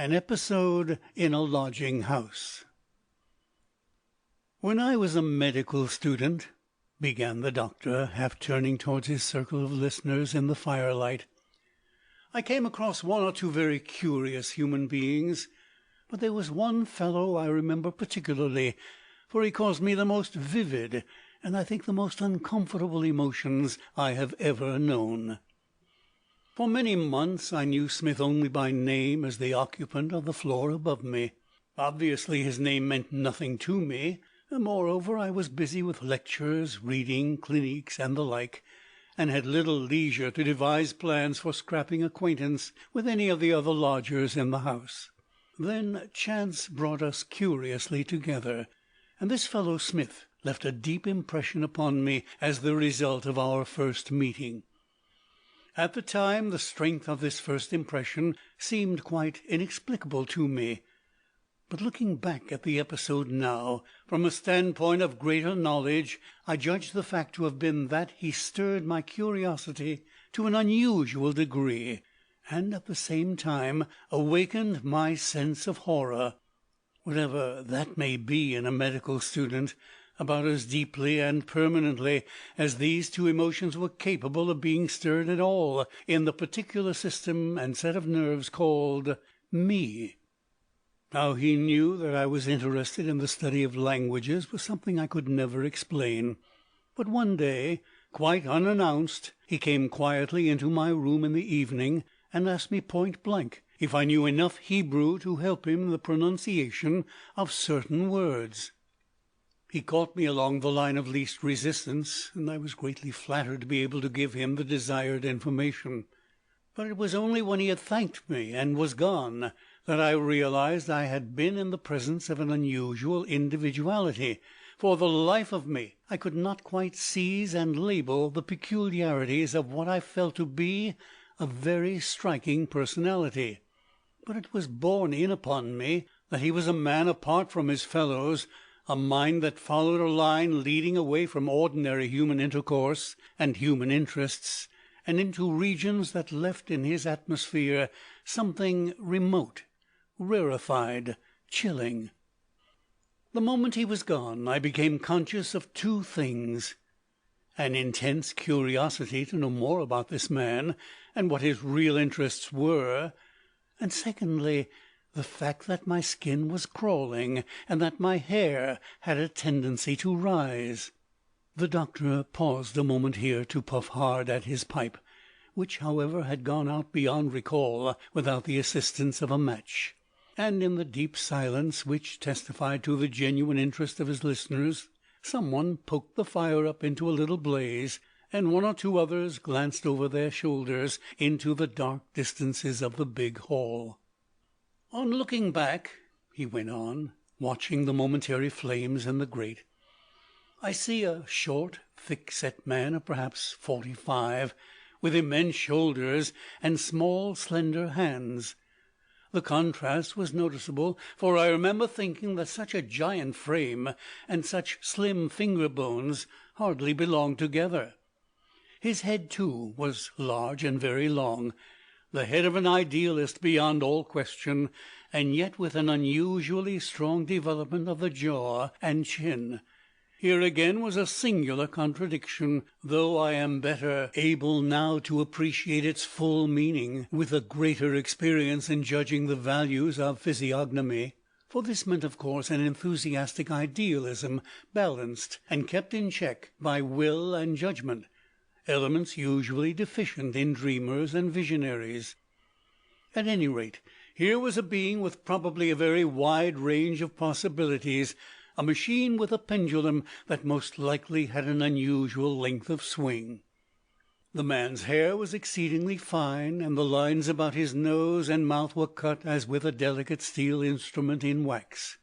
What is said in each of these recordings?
An episode in a lodging house. "When I was a medical student," began the doctor, half turning towards his circle of listeners in the firelight, "I came across one or two very curious human beings, but there was one fellow I remember particularly, for he caused me the most vivid, and I think the most uncomfortable emotions I have ever known. For many months I knew Smith only by name as the occupant of the floor above me. Obviously his name meant nothing to me. Moreover, I was busy with lectures, reading, cliniques, and the like, and had little leisure to devise plans for scrapping acquaintance with any of the other lodgers in the house. Then chance brought us curiously together, and this fellow Smith left a deep impression upon me as the result of our first meeting. At the time the strength of this first impression seemed quite inexplicable to me, but looking back at the episode now, from a standpoint of greater knowledge, I judge the fact to have been that he stirred my curiosity to an unusual degree, and at the same time awakened my sense of horror, whatever that may be in a medical student, about as deeply and permanently as these two emotions were capable of being stirred at all in the particular system and set of nerves called me. How he knew that I was interested in the study of languages was something I could never explain. But one day, quite unannounced, he came quietly into my room in the evening and asked me point blank if I knew enough Hebrew to help him in the pronunciation of certain words. He caught me along the line of least resistance, and I was greatly flattered to be able to give him the desired information. But it was only when he had thanked me and was gone that I realized I had been in the presence of an unusual individuality. For the life of me I could not quite seize and label the peculiarities of what I felt to be a very striking personality. But it was borne in upon me that he was a man apart from his fellows, a mind that followed a line leading away from ordinary human intercourse and human interests, and into regions that left in his atmosphere something remote, rarefied, chilling. The moment he was gone I became conscious of two things: an intense curiosity to know more about this man and what his real interests were, and secondly, the fact that my skin was crawling and that my hair had a tendency to rise. The doctor paused a moment here to puff hard at his pipe, which, however, had gone out beyond recall without the assistance of a match, and in the deep silence which testified to the genuine interest of his listeners, someone poked the fire up into a little blaze, and one or two others glanced over their shoulders into the dark distances of the big hall. "On looking back," he went on, watching the momentary flames in the grate, "I see a short, thick-set man of perhaps 45, with immense shoulders and small, slender hands. The contrast was noticeable, for I remember thinking that such a giant frame and such slim finger bones hardly belonged together. His head, too, was large and very long, the head of an idealist beyond all question, and yet with an unusually strong development of the jaw and chin. Here again was a singular contradiction, though I am better able now to appreciate its full meaning, with a greater experience in judging the values of physiognomy. For this meant, of course, an enthusiastic idealism, balanced and kept in check by will and judgment, elements usually deficient in dreamers and visionaries. At any rate, here was a being with probably a very wide range of possibilities, a machine with a pendulum that most likely had an unusual length of swing. The man's hair was exceedingly fine, and the lines about his nose and mouth were cut as with a delicate steel instrument in wax.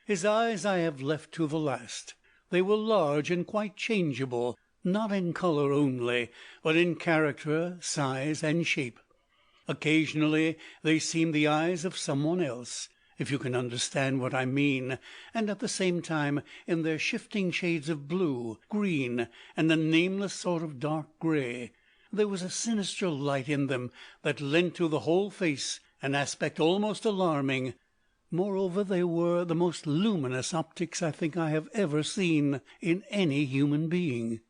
His eyes I have left to the last. They were large and quite changeable, not in colour only, but in character, size, and shape. Occasionally they seemed the eyes of some one else, if you can understand what I mean, and at the same time, in their shifting shades of blue, green, and a nameless sort of dark grey, there was a sinister light in them that lent to the whole face an aspect almost alarming. Moreover, they were the most luminous optics I think I have ever seen in any human being.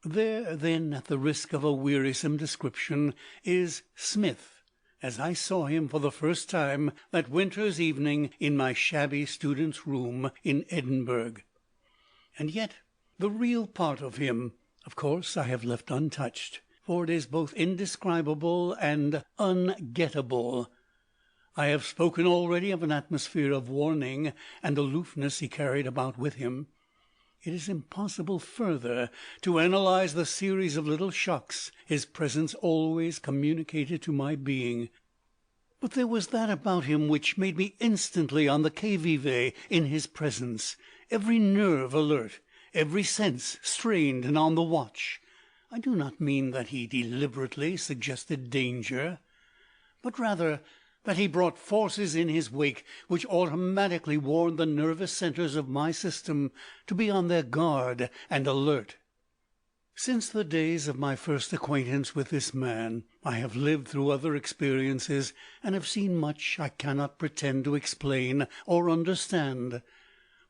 There, then, at the risk of a wearisome description, is Smith, as I saw him for the first time that winter's evening in my shabby student's room in Edinburgh. And yet the real part of him, of course, I have left untouched, for it is both indescribable and ungettable. I have spoken already of an atmosphere of warning and aloofness he carried about with him. It is impossible further to analyze the series of little shocks his presence always communicated to my being. But there was that about him which made me instantly on the qui vive in his presence, every nerve alert, every sense strained and on the watch. I do not mean that he deliberately suggested danger, but rather that he brought forces in his wake which automatically warned the nervous centres of my system to be on their guard and alert. Since the days of my first acquaintance with this man, I have lived through other experiences, and have seen much I cannot pretend to explain or understand.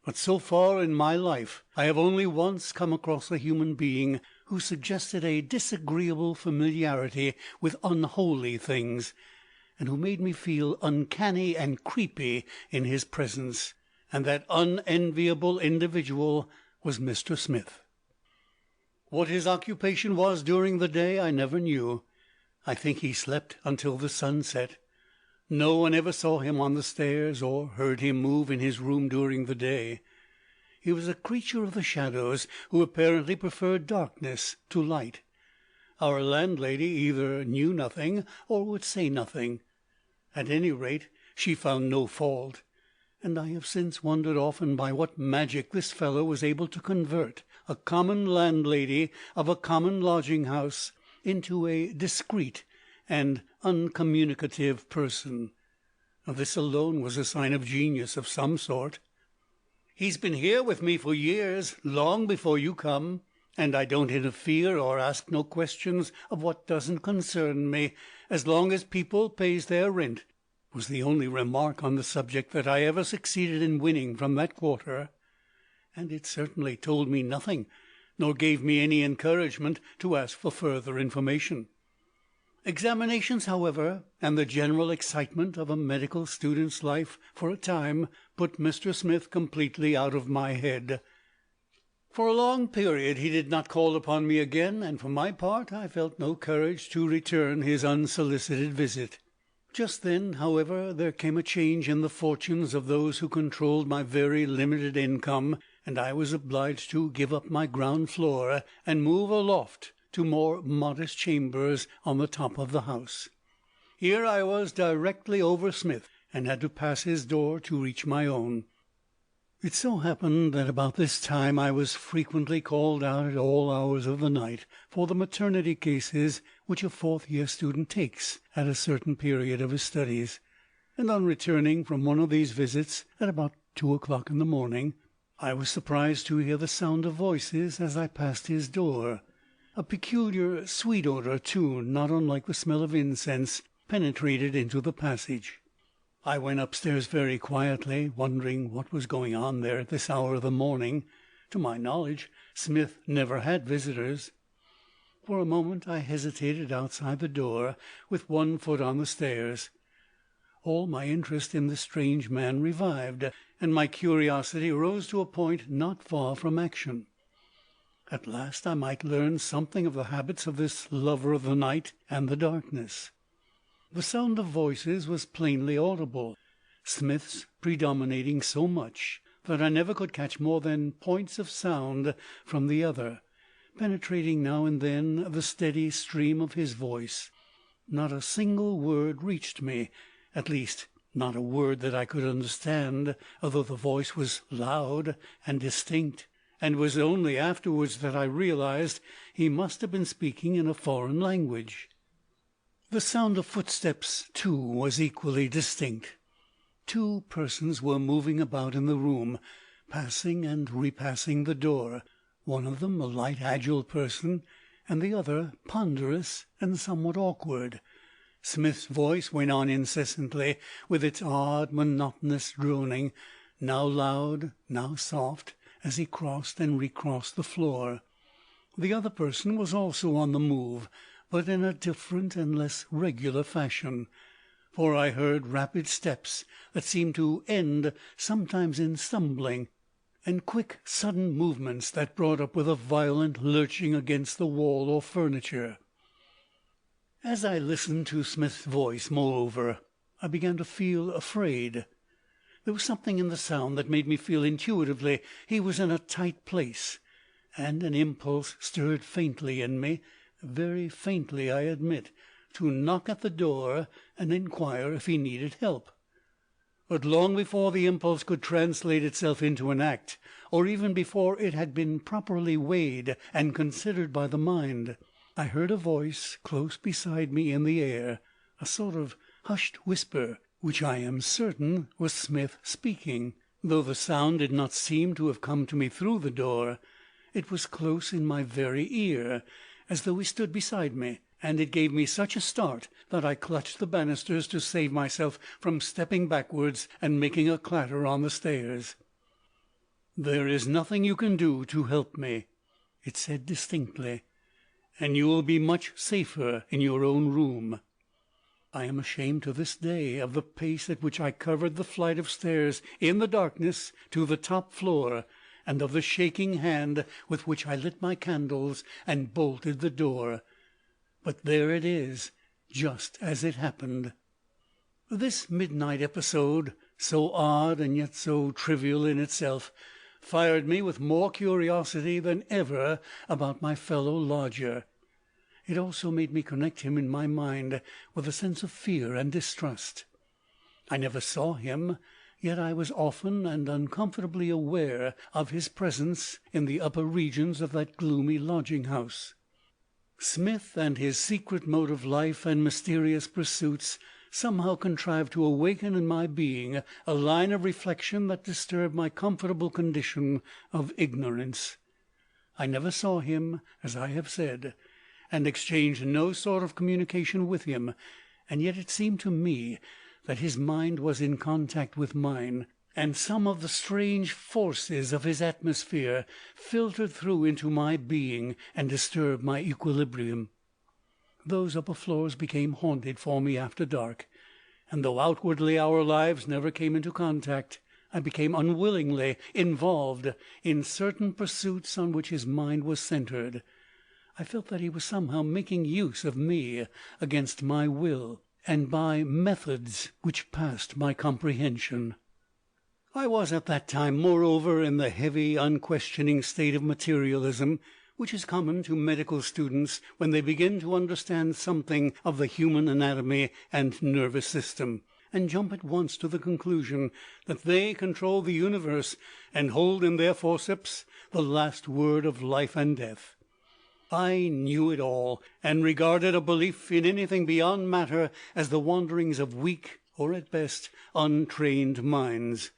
But so far in my life I have only once come across a human being who suggested a disagreeable familiarity with unholy things, and who made me feel uncanny and creepy in his presence, and that unenviable individual was Mr. Smith. What his occupation was during the day I never knew. I think he slept until the sun set. No one ever saw him on the stairs, or heard him move in his room during the day. He was a creature of the shadows, who apparently preferred darkness to light. Our landlady either knew nothing, or would say nothing. At any rate, she found no fault, and I have since wondered often by what magic this fellow was able to convert a common landlady of a common lodging-house into a discreet and uncommunicative person. This alone was a sign of genius of some sort. "He's been here with me for years, long before you come, and I don't interfere or ask no questions of what doesn't concern me, as long as people pays their rent," was the only remark on the subject that I ever succeeded in winning from that quarter. And it certainly told me nothing, nor gave me any encouragement to ask for further information. Examinations, however, and the general excitement of a medical student's life for a time put Mr. Smith completely out of my head. For a long period he did not call upon me again, and for my part I felt no courage to return his unsolicited visit. Just then, however, there came a change in the fortunes of those who controlled my very limited income, and I was obliged to give up my ground floor and move aloft to more modest chambers on the top of the house. Here I was directly over Smith, and had to pass his door to reach my own. It so happened that about this time I was frequently called out at all hours of the night for the maternity cases which a fourth-year student takes at a certain period of his studies, and on returning from one of these visits at about 2 o'clock in the morning, I was surprised to hear the sound of voices as I passed his door. A peculiar sweet odour, too, not unlike the smell of incense, penetrated into the passage. I went upstairs very quietly, wondering what was going on there at this hour of the morning. To my knowledge, Smith never had visitors. For a moment I hesitated outside the door, with one foot on the stairs. All my interest in this strange man revived, and my curiosity rose to a point not far from action. At last I might learn something of the habits of this lover of the night and the darkness. The sound of voices was plainly audible, Smith's predominating so much that I never could catch more than points of sound from the other, penetrating now and then the steady stream of his voice. Not a single word reached me, at least not a word that I could understand, although the voice was loud and distinct, and it was only afterwards that I realized he must have been speaking in a foreign language. The sound of footsteps, too, was equally distinct. 2 persons were moving about in the room, passing and repassing the door, one of them a light, agile person, and the other ponderous and somewhat awkward. Smith's voice went on incessantly, with its odd, monotonous droning, now loud, now soft, as he crossed and recrossed the floor. The other person was also on the move, but in a different and less regular fashion, for I heard rapid steps that seemed to end sometimes in stumbling, and quick sudden movements that brought up with a violent lurching against the wall or furniture. As I listened to Smith's voice, moreover, I began to feel afraid. There was something in the sound that made me feel intuitively he was in a tight place, and an impulse stirred faintly in me, very faintly I admit, to knock at the door and inquire if he needed help. But long before the impulse could translate itself into an act, or even before it had been properly weighed and considered by the mind, I heard a voice close beside me in the air, a sort of hushed whisper, which I am certain was Smith speaking, though the sound did not seem to have come to me through the door. It was close in my very ear, as though he stood beside me, and it gave me such a start that I clutched the banisters to save myself from stepping backwards and making a clatter on the stairs. "There is nothing you can do to help me," it said distinctly, "and you will be much safer in your own room." I am ashamed to this day of the pace at which I covered the flight of stairs in the darkness to the top floor, and of the shaking hand with which I lit my candles and bolted the door. But there it is, just as it happened. This midnight episode, so odd and yet so trivial in itself, fired me with more curiosity than ever about my fellow lodger. It also made me connect him in my mind with a sense of fear and distrust. I never saw him, yet I was often and uncomfortably aware of his presence in the upper regions of that gloomy lodging-house. Smith and his secret mode of life and mysterious pursuits somehow contrived to awaken in my being a line of reflection that disturbed my comfortable condition of ignorance. I never saw him, as I have said, and exchanged no sort of communication with him, and yet it seemed to me that his mind was in contact with mine, and some of the strange forces of his atmosphere filtered through into my being and disturbed my equilibrium. Those upper floors became haunted for me after dark, and though outwardly our lives never came into contact, I became unwillingly involved in certain pursuits on which his mind was centred. I felt that he was somehow making use of me against my will, and by methods which passed my comprehension. I was at that time, moreover, in the heavy, unquestioning state of materialism which is common to medical students when they begin to understand something of the human anatomy and nervous system, and jump at once to the conclusion that they control the universe and hold in their forceps the last word of life and death. I knew it all, and regarded a belief in anything beyond matter as the wanderings of weak, or at best untrained minds.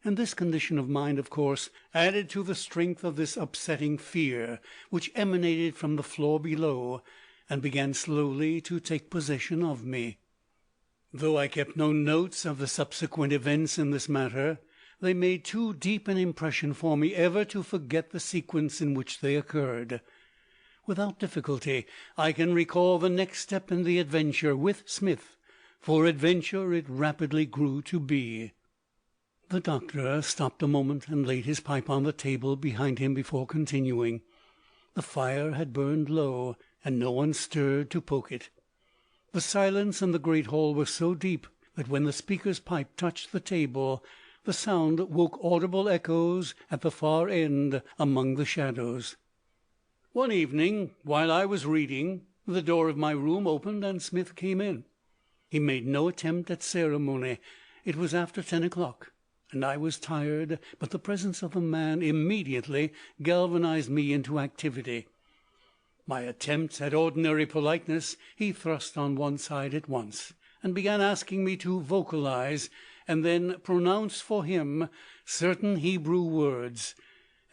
And this condition of mind, of course, added to the strength of this upsetting fear, which emanated from the floor below, and began slowly to take possession of me. Though I kept no notes of the subsequent events in this matter, they made too deep an impression for me ever to forget the sequence in which they occurred. Without difficulty I can recall the next step in the adventure with Smith, for adventure it rapidly grew to be. The doctor stopped a moment and laid his pipe on the table behind him before continuing. The fire had burned low, and no one stirred to poke it. The silence in the great hall was so deep that when the speaker's pipe touched the table, the sound woke audible echoes at the far end among the shadows. One evening, while I was reading, the door of my room opened and Smith came in. He made no attempt at ceremony. It was after 10 o'clock, and I was tired, but the presence of the man immediately galvanized me into activity. My attempts at ordinary politeness he thrust on one side at once, and began asking me to vocalize, and then pronounce for him certain Hebrew words,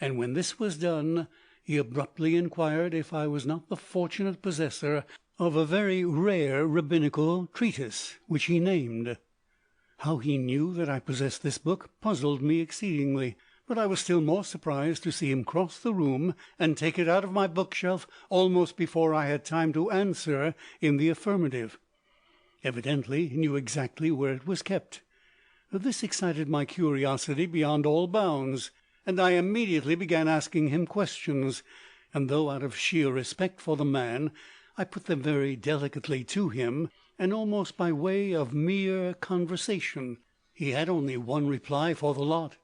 and when this was done, he abruptly inquired if I was not the fortunate possessor of a very rare rabbinical treatise, which he named. How he knew that I possessed this book puzzled me exceedingly, but I was still more surprised to see him cross the room and take it out of my bookshelf almost before I had time to answer in the affirmative. Evidently he knew exactly where it was kept. This excited my curiosity beyond all bounds, and I immediately began asking him questions, and though out of sheer respect for the man I put them very delicately to him, and almost by way of mere conversation, he had only one reply for the lot.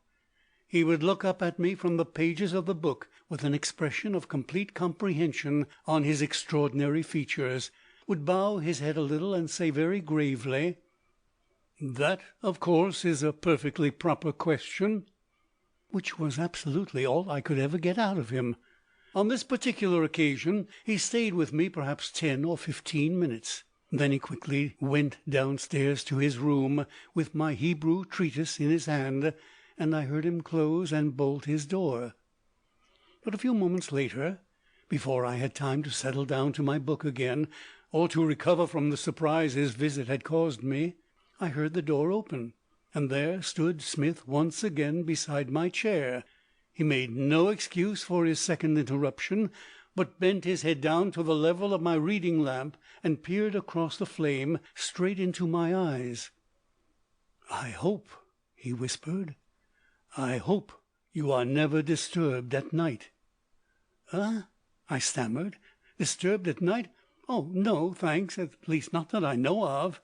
He would look up at me from the pages of the book with an expression of complete comprehension on his extraordinary features, would bow his head a little and say very gravely, "That, of course, is a perfectly proper question," which was absolutely all I could ever get out of him. On this particular occasion he stayed with me perhaps 10 or 15 minutes. Then he quickly went downstairs to his room with my Hebrew treatise in his hand, and I heard him close and bolt his door. But a few moments later, before I had time to settle down to my book again, or to recover from the surprise his visit had caused me, I heard the door open, and there stood Smith once again beside my chair. He made no excuse for his second interruption, but bent his head down to the level of my reading lamp and peered across the flame straight into my eyes. "I hope," he whispered, "I hope you are never disturbed at night." "Eh?" I stammered. "Disturbed at night? Oh, no, thanks, at least not that I know of."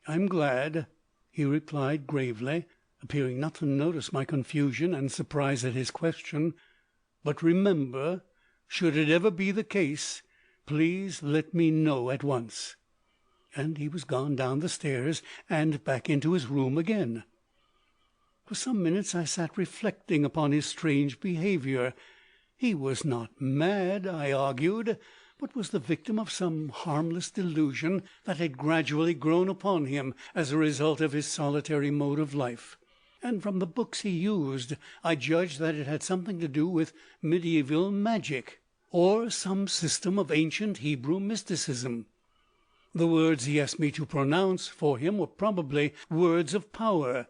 "I'm glad," he replied gravely, appearing not to notice my confusion and surprise at his question. "But remember, should it ever be the case, please let me know at once." And he was gone down the stairs and back into his room again. For some minutes I sat reflecting upon his strange behaviour. He was not mad, I argued, but was the victim of some harmless delusion that had gradually grown upon him as a result of his solitary mode of life. And from the books he used I judged that it had something to do with medieval magic, or some system of ancient Hebrew mysticism. The words he asked me to pronounce for him were probably words of power,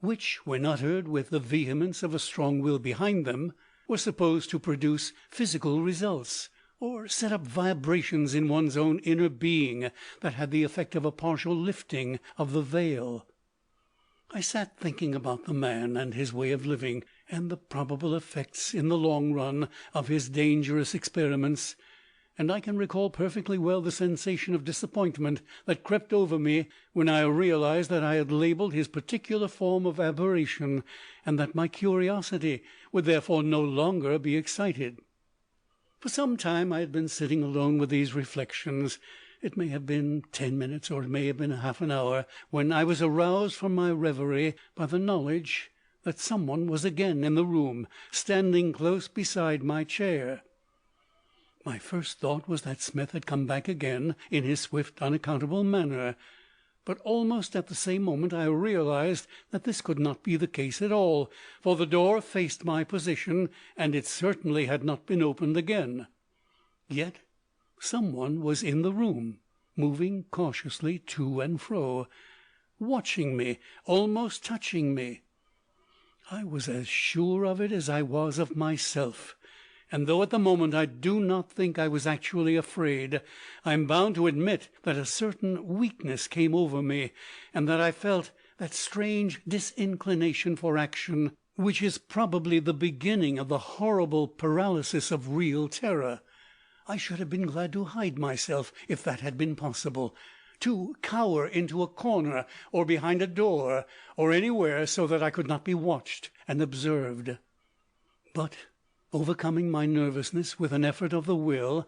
which, when uttered with the vehemence of a strong will behind them, were supposed to produce physical results, or set up vibrations in one's own inner being that had the effect of a partial lifting of the veil. I sat thinking about the man and his way of living, and the probable effects in the long run of his dangerous experiments, and I can recall perfectly well the sensation of disappointment that crept over me when I realized that I had labelled his particular form of aberration, and that my curiosity would therefore no longer be excited. For some time I had been sitting alone with these reflections. It may have been 10 minutes, or it may have been half an hour, when I was aroused from my reverie by the knowledge that someone was again in the room, standing close beside my chair. My first thought was that Smith had come back again in his swift, unaccountable manner, but almost at the same moment I realized that this could not be the case at all, for the door faced my position, and it certainly had not been opened again. Yet someone was in the room, moving cautiously to and fro, watching me, almost touching me. I was as sure of it as I was of myself, and though at the moment I do not think I was actually afraid, I am bound to admit that a certain weakness came over me, and that I felt that strange disinclination for action which is probably the beginning of the horrible paralysis of real terror. I should have been glad to hide myself, if that had been possible, to cower into a corner or behind a door, or anywhere so that I could not be watched and observed. But, overcoming my nervousness with an effort of the will,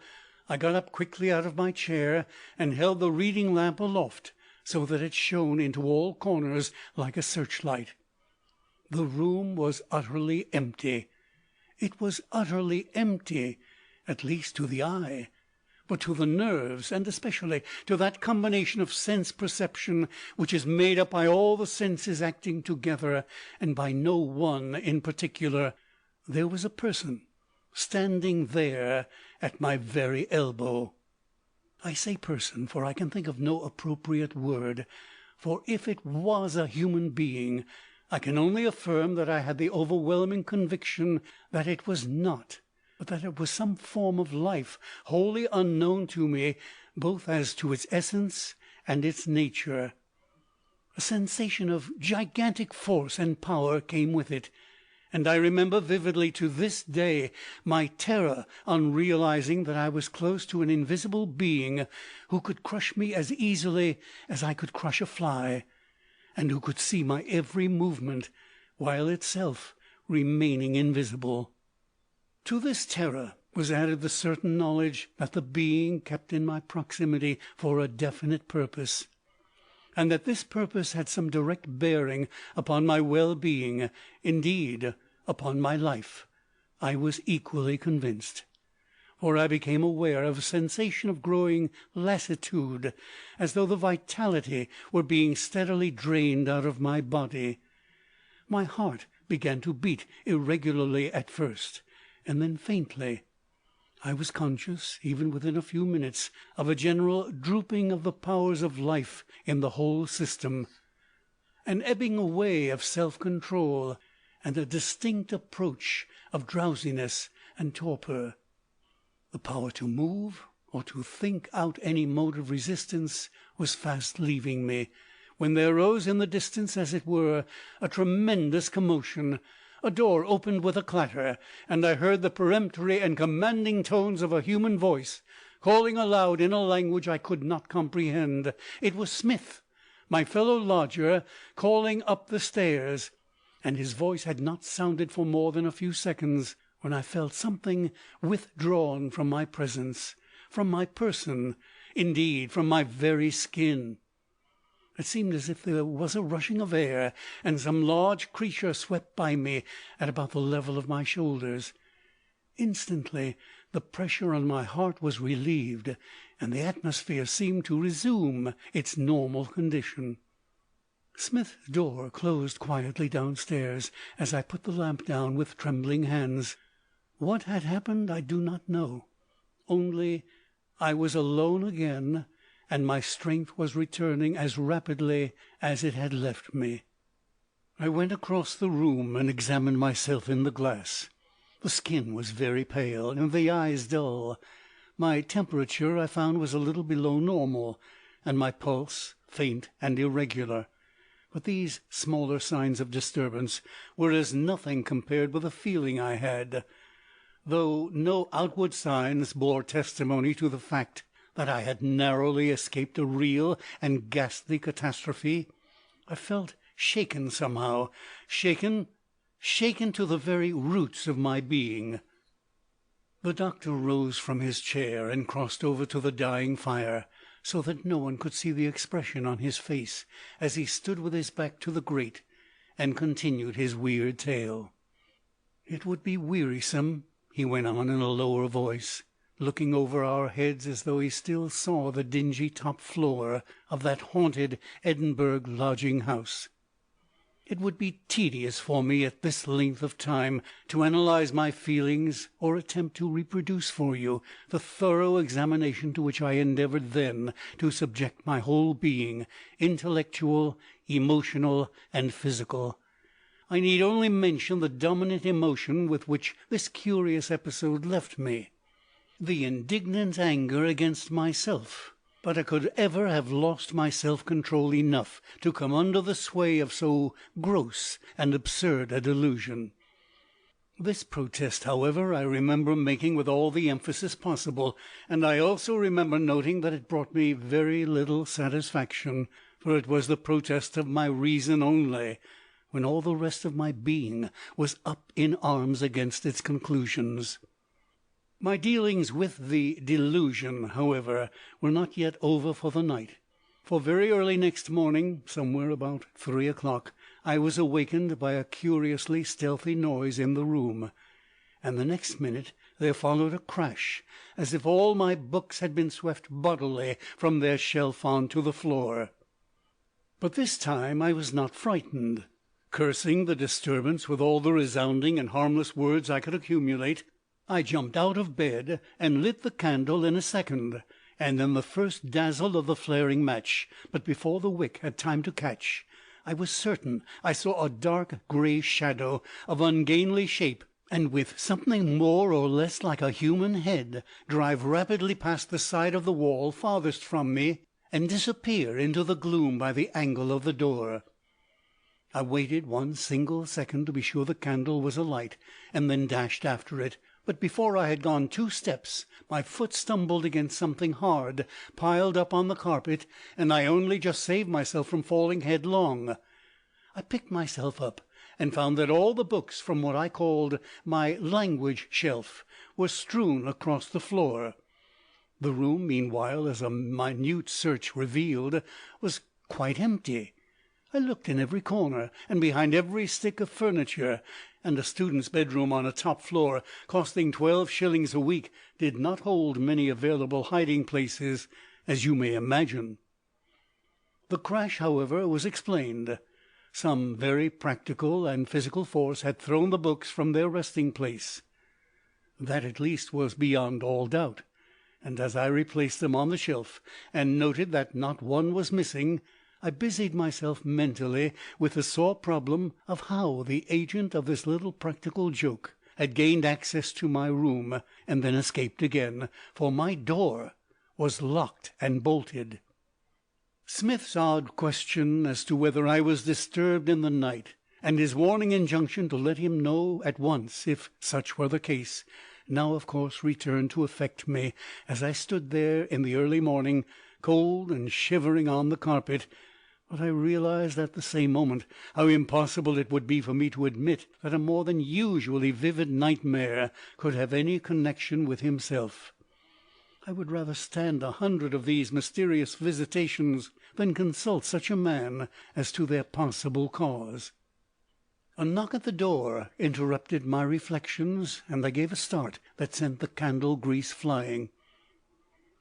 I got up quickly out of my chair and held the reading lamp aloft, so that it shone into all corners like a searchlight. The room was utterly empty. It was utterly empty, at least to the eye, but to the nerves, and especially to that combination of sense perception which is made up by all the senses acting together, and by no one in particular, there was a person standing there at my very elbow. I say person, for I can think of no appropriate word, for if it was a human being, I can only affirm that I had the overwhelming conviction that it was not, but that it was some form of life wholly unknown to me, both as to its essence and its nature. A sensation of gigantic force and power came with it, and I remember vividly to this day my terror on realizing that I was close to an invisible being who could crush me as easily as I could crush a fly, and who could see my every movement, while itself remaining invisible. To this terror was added the certain knowledge that the being kept in my proximity for a definite purpose, and that this purpose had some direct bearing upon my well-being, indeed upon my life. I was equally convinced, for I became aware of a sensation of growing lassitude, as though the vitality were being steadily drained out of my body. My heart began to beat irregularly at first, and then faintly. I was conscious, even within a few minutes, of a general drooping of the powers of life in the whole system, an ebbing away of self-control, and a distinct approach of drowsiness and torpor. The power to move or to think out any mode of resistance was fast leaving me, when there rose in the distance, as it were, a tremendous commotion. A door opened with a clatter, and I heard the peremptory and commanding tones of a human voice, calling aloud in a language I could not comprehend. It was Smith, my fellow lodger, calling up the stairs, and his voice had not sounded for more than a few seconds, when I felt something withdrawn from my presence, from my person, indeed from my very skin. It seemed as if there was a rushing of air, and some large creature swept by me at about the level of my shoulders. Instantly the pressure on my heart was relieved, and the atmosphere seemed to resume its normal condition. Smith's door closed quietly downstairs, as I put the lamp down with trembling hands. What had happened I do not know, only I was alone again, and my strength was returning as rapidly as it had left me. I went across the room and examined myself in the glass. The skin was very pale, and the eyes dull. My temperature, I found, was a little below normal, and my pulse faint and irregular. But these smaller signs of disturbance were as nothing compared with the feeling I had. Though no outward signs bore testimony to the fact that I had narrowly escaped a real and ghastly catastrophe, I felt shaken somehow, shaken to the very roots of my being. The doctor rose from his chair and crossed over to the dying fire, so that no one could see the expression on his face as he stood with his back to the grate and continued his weird tale. "It would be wearisome," he went on in a lower voice, looking over our heads as though he still saw the dingy top floor of that haunted Edinburgh lodging-house. "It would be tedious for me at this length of time to analyse my feelings or attempt to reproduce for you the thorough examination to which I endeavoured then to subject my whole being, intellectual, emotional, and physical. I need only mention the dominant emotion with which this curious episode left me, the indignant anger against myself, that I could ever have lost my self-control enough to come under the sway of so gross and absurd a delusion. This protest, however, I remember making with all the emphasis possible, and I also remember noting that it brought me very little satisfaction, for it was the protest of my reason only, when all the rest of my being was up in arms against its conclusions. My dealings with the delusion, however, were not yet over for the night, for very early next morning, somewhere about 3 o'clock, I was awakened by a curiously stealthy noise in the room, and the next minute there followed a crash, as if all my books had been swept bodily from their shelf on to the floor. But this time I was not frightened. Cursing the disturbance with all the resounding and harmless words I could accumulate, I jumped out of bed and lit the candle in a second, and in the first dazzle of the flaring match, but before the wick had time to catch, I was certain I saw a dark grey shadow of ungainly shape, and with something more or less like a human head, drive rapidly past the side of the wall farthest from me, and disappear into the gloom by the angle of the door. I waited one single second to be sure the candle was alight, and then dashed after it. But before I had gone 2 steps, my foot stumbled against something hard piled up on the carpet, and I only just saved myself from falling headlong. I picked myself up, and found that all the books from what I called my language shelf were strewn across the floor. The room, meanwhile, as a minute search revealed, was quite empty. I looked in every corner, and behind every stick of furniture, and a student's bedroom on a top floor, costing 12 shillings a week, did not hold many available hiding places, as you may imagine. The crash, however, was explained. Some very practical and physical force had thrown the books from their resting place. That, at least, was beyond all doubt, and as I replaced them on the shelf, and noted that not one was missing, I busied myself mentally with the sore problem of how the agent of this little practical joke had gained access to my room, and then escaped again, for my door was locked and bolted. Smith's odd question as to whether I was disturbed in the night, and his warning injunction to let him know at once if such were the case, now of course returned to affect me as I stood there in the early morning, cold and shivering on the carpet. But I realized at the same moment how impossible it would be for me to admit that a more than usually vivid nightmare could have any connection with himself. I would rather stand 100 of these mysterious visitations than consult such a man as to their possible cause. A knock at the door interrupted my reflections, and I gave a start that sent the candle grease flying.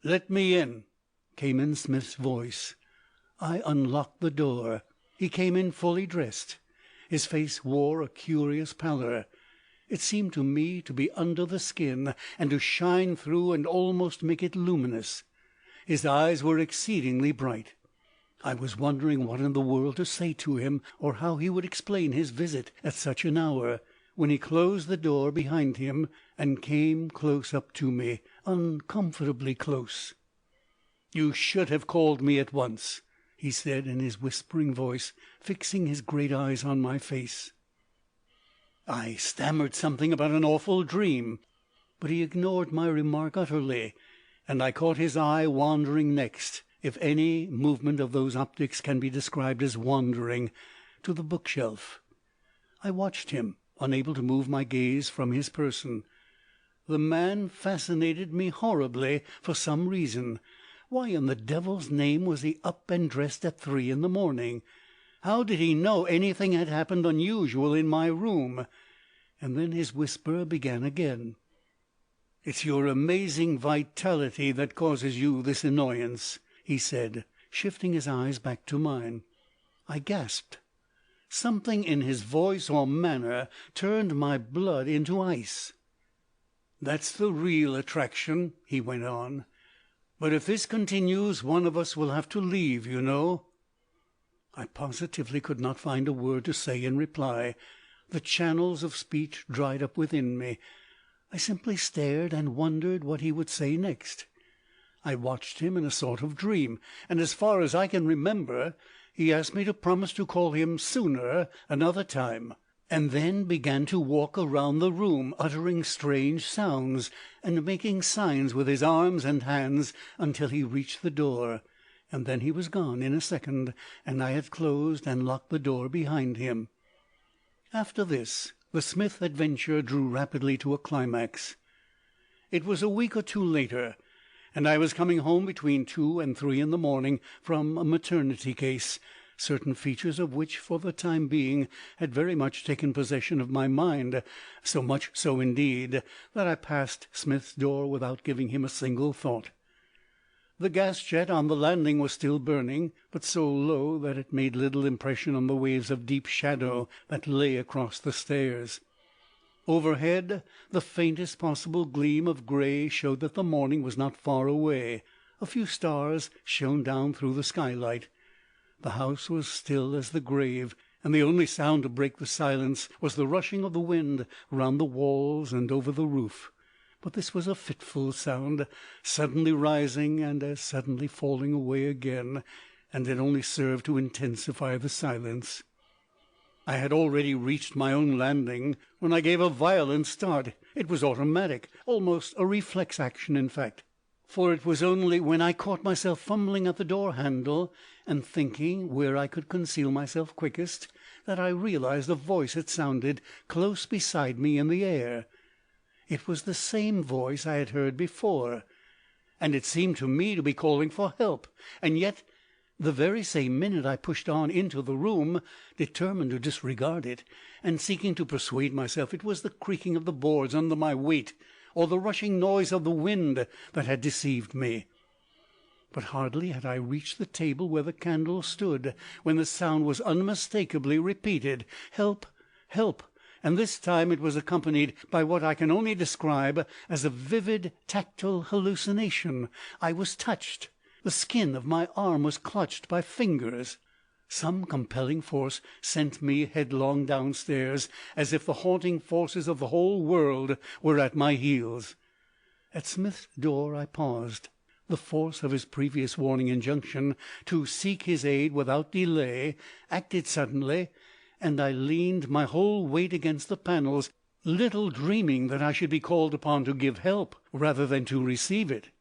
"Let me in," came in Smith's voice. I unlocked the door. He came in fully dressed. His face wore a curious pallor. It seemed to me to be under the skin, and to shine through and almost make it luminous. His eyes were exceedingly bright. I was wondering what in the world to say to him, or how he would explain his visit at such an hour, when he closed the door behind him, and came close up to me, uncomfortably close. "You should have called me at once," he said in his whispering voice, fixing his great eyes on my face. I stammered something about an awful dream, but he ignored my remark utterly, and I caught his eye wandering next, if any movement of those optics can be described as wandering, to the bookshelf. I watched him, unable to move my gaze from his person. The man fascinated me horribly for some reason. Why in the devil's name was he up and dressed at 3 in the morning? How did he know anything had happened unusual in my room? And then his whisper began again. "It's your amazing vitality that causes you this annoyance," he said, shifting his eyes back to mine. I gasped. Something in his voice or manner turned my blood into ice. "That's the real attraction," he went on. "But if this continues, one of us will have to leave, you know." I positively could not find a word to say in reply. The channels of speech dried up within me. I simply stared and wondered what he would say next. I watched him in a sort of dream, and as far as I can remember, he asked me to promise to call him sooner another time, and then began to walk around the room, uttering strange sounds, and making signs with his arms and hands until he reached the door, and then he was gone in a second, and I had closed and locked the door behind him. After this, the Smith adventure drew rapidly to a climax. It was a week or two later, and I was coming home between 2 and 3 in the morning from a maternity case, certain features of which, for the time being, had very much taken possession of my mind, so much so, indeed, that I passed Smith's door without giving him a single thought. The gas jet on the landing was still burning, but so low that it made little impression on the waves of deep shadow that lay across the stairs. Overhead, the faintest possible gleam of grey showed that the morning was not far away. A few stars shone down through the skylight. The house was still as the grave, and the only sound to break the silence was the rushing of the wind round the walls and over the roof. But this was a fitful sound, suddenly rising and as suddenly falling away again, and it only served to intensify the silence. I had already reached my own landing when I gave a violent start. It was automatic, almost a reflex action, in fact. For it was only when I caught myself fumbling at the door handle and thinking where I could conceal myself quickest that I realized the voice had sounded close beside me in the air. It was the same voice I had heard before, and it seemed to me to be calling for help. And yet, the very same minute I pushed on into the room, determined to disregard it, and seeking to persuade myself it was the creaking of the boards under my weight, or the rushing noise of the wind, that had deceived me. But hardly had I reached the table where the candle stood, when the sound was unmistakably repeated, "Help! Help!" And this time it was accompanied by what I can only describe as a vivid tactile hallucination. I was touched. The skin of my arm was clutched by fingers. Some compelling force sent me headlong downstairs, as if the haunting forces of the whole world were at my heels. At Smith's door I paused. The force of his previous warning injunction to seek his aid without delay acted suddenly, and I leaned my whole weight against the panels, little dreaming that I should be called upon to give help rather than to receive it.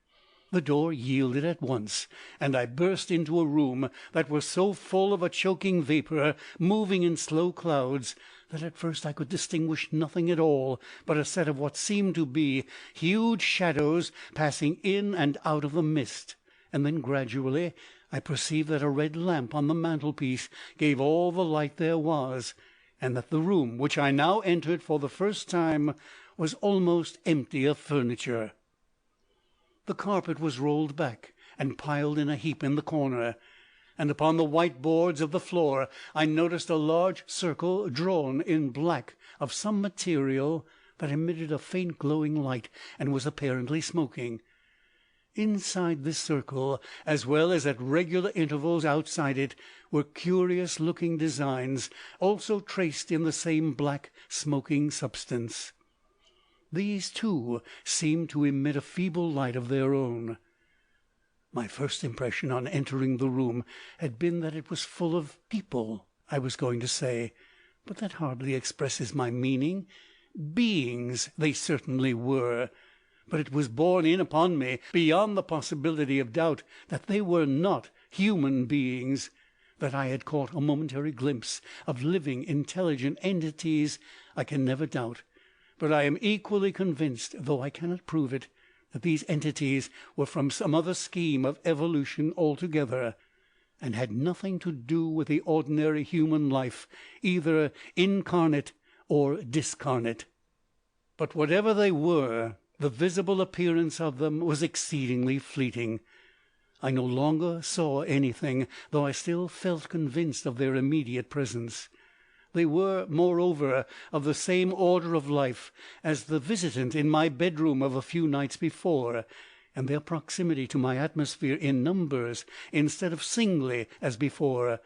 The door yielded at once, and I burst into a room that was so full of a choking vapour, moving in slow clouds, that at first I could distinguish nothing at all but a set of what seemed to be huge shadows passing in and out of the mist. And then gradually I perceived that a red lamp on the mantelpiece gave all the light there was, and that the room which I now entered for the first time was almost empty of furniture. The carpet was rolled back and piled in a heap in the corner, and upon the white boards of the floor I noticed a large circle drawn in black of some material that emitted a faint glowing light and was apparently smoking. Inside this circle, as well as at regular intervals outside it, were curious-looking designs, also traced in the same black, smoking substance. These, too, seemed to emit a feeble light of their own. My first impression on entering the room had been that it was full of people, I was going to say, but that hardly expresses my meaning. Beings they certainly were, but it was borne in upon me, beyond the possibility of doubt, that they were not human beings. That I had caught a momentary glimpse of living, intelligent entities I can never doubt. But I am equally convinced, though I cannot prove it, that these entities were from some other scheme of evolution altogether, and had nothing to do with the ordinary human life, either incarnate or discarnate. But whatever they were, the visible appearance of them was exceedingly fleeting. I no longer saw anything, though I still felt convinced of their immediate presence. They were, moreover, of the same order of life as the visitant in my bedroom of a few nights before, and their proximity to my atmosphere in numbers, instead of singly as before,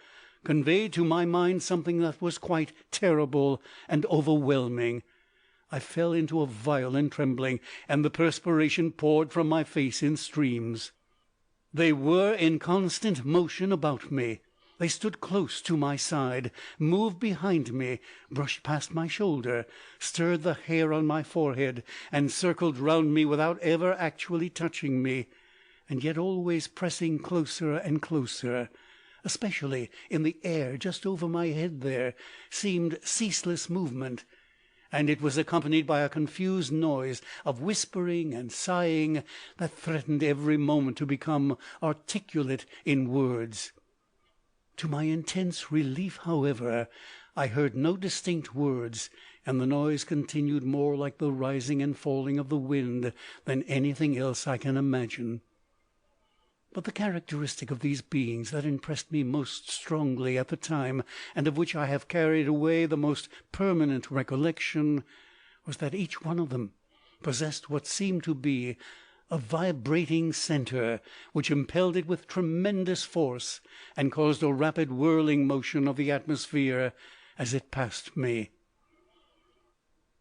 conveyed to my mind something that was quite terrible and overwhelming. I fell into a violent trembling, and the perspiration poured from my face in streams. They were in constant motion about me. They stood close to my side, moved behind me, brushed past my shoulder, stirred the hair on my forehead, and circled round me without ever actually touching me, and yet always pressing closer and closer. Especially in the air just over my head there seemed ceaseless movement, and it was accompanied by a confused noise of whispering and sighing that threatened every moment to become articulate in words. To my intense relief, however, I heard no distinct words, and the noise continued more like the rising and falling of the wind than anything else I can imagine. But the characteristic of these beings that impressed me most strongly at the time, and of which I have carried away the most permanent recollection, was that each one of them possessed what seemed to be a vibrating centre, which impelled it with tremendous force, and caused a rapid whirling motion of the atmosphere as it passed me.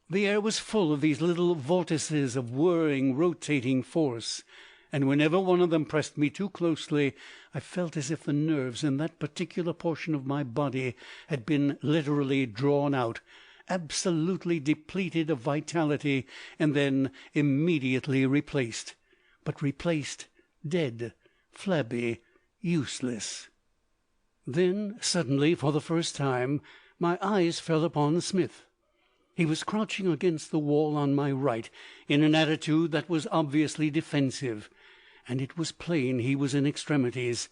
The air was full of these little vortices of whirring, rotating force, and whenever one of them pressed me too closely, I felt as if the nerves in that particular portion of my body had been literally drawn out, absolutely depleted of vitality, and then immediately replaced, but replaced dead, flabby, useless. Then suddenly, for the first time, my eyes fell upon Smith. He was crouching against the wall on my right, in an attitude that was obviously defensive, and it was plain he was in extremities.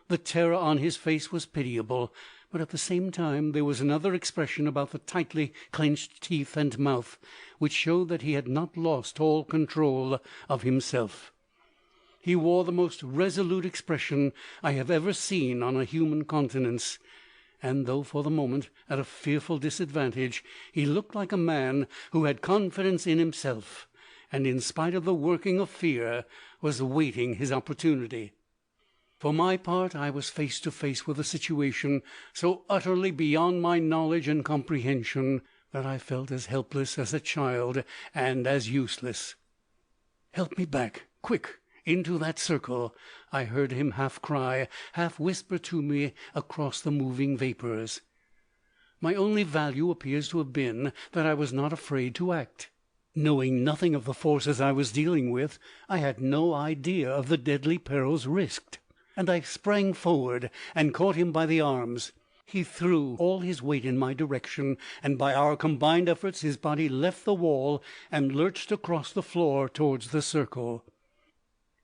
The terror on his face was pitiable, but at the same time there was another expression about the tightly clenched teeth and mouth, which showed that he had not lost all control of himself. He wore the most resolute expression I have ever seen on a human countenance, and though for the moment at a fearful disadvantage, he looked like a man who had confidence in himself, and in spite of the working of fear was awaiting his opportunity. For my part, I was face to face with a situation so utterly beyond my knowledge and comprehension that I felt as helpless as a child, and as useless. "Help me back, quick, into that circle," I heard him half cry, half whisper to me across the moving vapours. My only value appears to have been that I was not afraid to act. Knowing nothing of the forces I was dealing with, I had no idea of the deadly perils risked, and I sprang forward and caught him by the arms. He threw all his weight in my direction, and by our combined efforts his body left the wall and lurched across the floor towards the circle.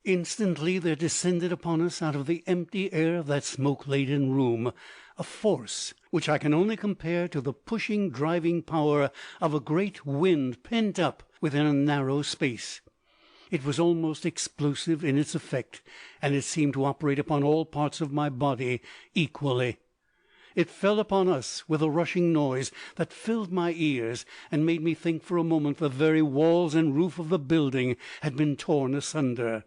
Instantly there descended upon us out of the empty air of that smoke-laden room a force which I can only compare to the pushing, driving power of a great wind pent up within a narrow space. It was almost explosive in its effect, and it seemed to operate upon all parts of my body equally. It fell upon us with a rushing noise that filled my ears, and made me think for a moment the very walls and roof of the building had been torn asunder.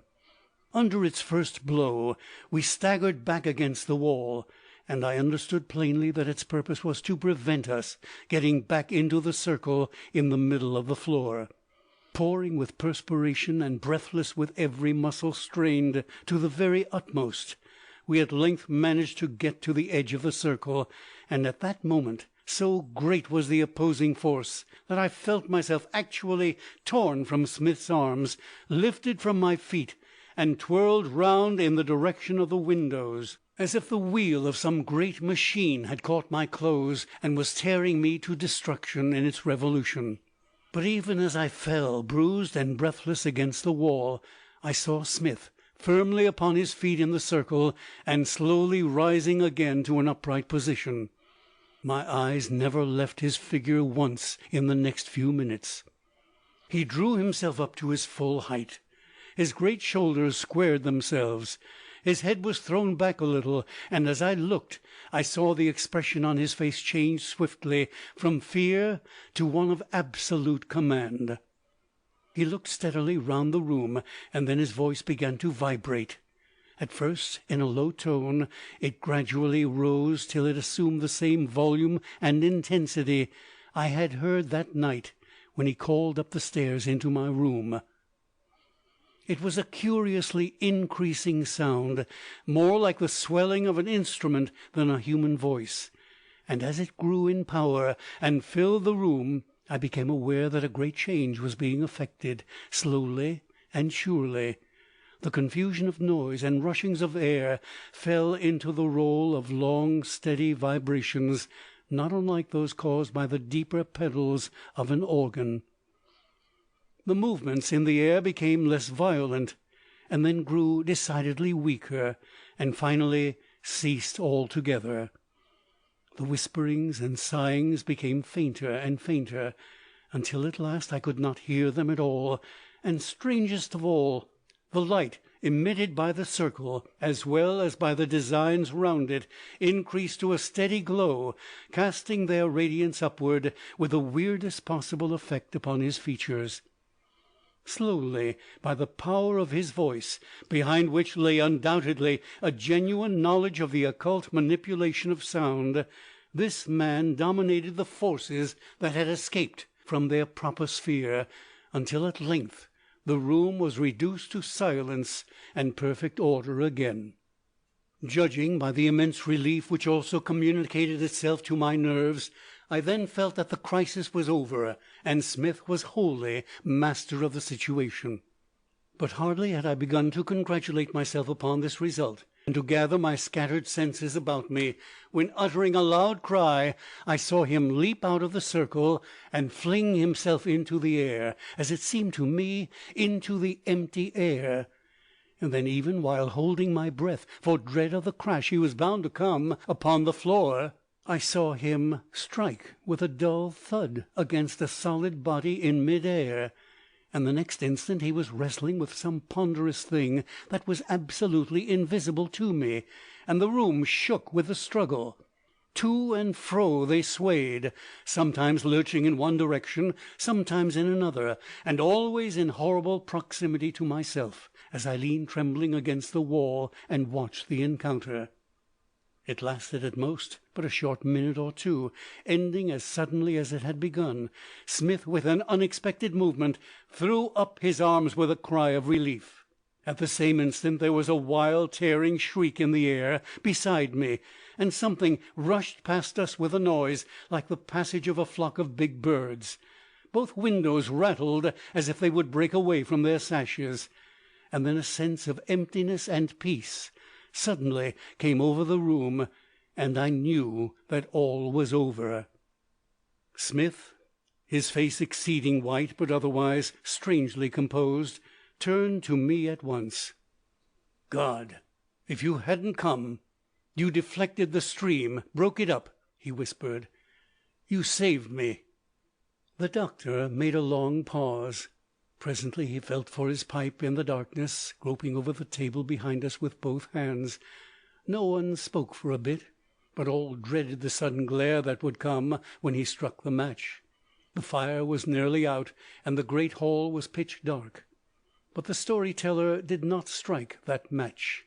Under its first blow we staggered back against the wall, and I understood plainly that its purpose was to prevent us getting back into the circle in the middle of the floor. Pouring with perspiration and breathless with every muscle strained to the very utmost, we at length managed to get to the edge of the circle, and at that moment so great was the opposing force that I felt myself actually torn from Smith's arms, lifted from my feet, and twirled round in the direction of the windows, as if the wheel of some great machine had caught my clothes and was tearing me to destruction in its revolution. But even as I fell, bruised and breathless, against the wall, I saw Smith firmly upon his feet in the circle, and slowly rising again to an upright position. My eyes never left his figure once in the next few minutes. He drew himself up to his full height. His great shoulders squared themselves. His head was thrown back a little, and as I looked I saw the expression on his face change swiftly from fear to one of absolute command. He looked steadily round the room, and then his voice began to vibrate. At first in a low tone, it gradually rose till it assumed the same volume and intensity I had heard that night when he called up the stairs into my room. It was a curiously increasing sound, more like the swelling of an instrument than a human voice, and as it grew in power and filled the room, I became aware that a great change was being effected, slowly and surely. The confusion of noise and rushings of air fell into the roll of long, steady vibrations, not unlike those caused by the deeper pedals of an organ. The movements in the air became less violent, and then grew decidedly weaker, and finally ceased altogether. The whisperings and sighings became fainter and fainter, until at last I could not hear them at all, and strangest of all, the light emitted by the circle, as well as by the designs round it, increased to a steady glow, casting their radiance upward with the weirdest possible effect upon his features. Slowly, by the power of his voice, behind which lay undoubtedly a genuine knowledge of the occult manipulation of sound, this man dominated the forces that had escaped from their proper sphere, until at length the room was reduced to silence and perfect order again. Judging by the immense relief which also communicated itself to my nerves, I then felt that the crisis was over, and Smith was wholly master of the situation. But hardly had I begun to congratulate myself upon this result, and to gather my scattered senses about me, when, uttering a loud cry, I saw him leap out of the circle and fling himself into the air, as it seemed to me, into the empty air. And then, even while holding my breath for dread of the crash he was bound to come upon the floor, I saw him strike with a dull thud against a solid body in mid-air, and the next instant he was wrestling with some ponderous thing that was absolutely invisible to me, and the room shook with the struggle. To and fro they swayed, sometimes lurching in one direction, sometimes in another, and always in horrible proximity to myself, as I leaned trembling against the wall and watched the encounter. It lasted at most but a short minute or two, ending as suddenly as it had begun. Smith, with an unexpected movement, threw up his arms with a cry of relief. At the same instant there was a wild tearing shriek in the air beside me, and something rushed past us with a noise like the passage of a flock of big birds. Both windows rattled as if they would break away from their sashes, and then a sense of emptiness and peace suddenly came over the room, and I knew that all was over. Smith, his face exceeding white but otherwise strangely composed, turned to me at once. "God, if you hadn't come! You deflected the stream, broke it up," he whispered. "You saved me." The doctor made a long pause. Presently he felt for his pipe in the darkness, groping over the table behind us with both hands. No one spoke for a bit, but all dreaded the sudden glare that would come when he struck the match. The fire was nearly out, and the great hall was pitch dark. But the story-teller did not strike that match.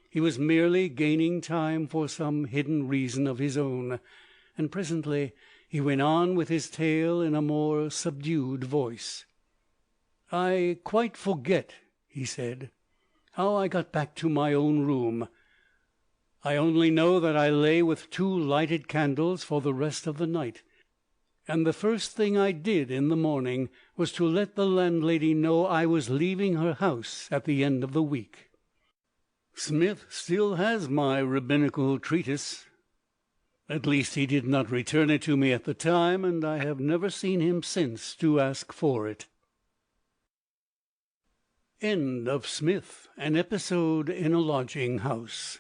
He was merely gaining time for some hidden reason of his own, and presently he went on with his tale in a more subdued voice. "I quite forget," he said, "how I got back to my own room. I only know that I lay with 2 lighted candles for the rest of the night, and the first thing I did in the morning was to let the landlady know I was leaving her house at the end of the week. Smith still has my rabbinical treatise. At least he did not return it to me at the time, and I have never seen him since to ask for it." End of Smith, an episode in a lodging house.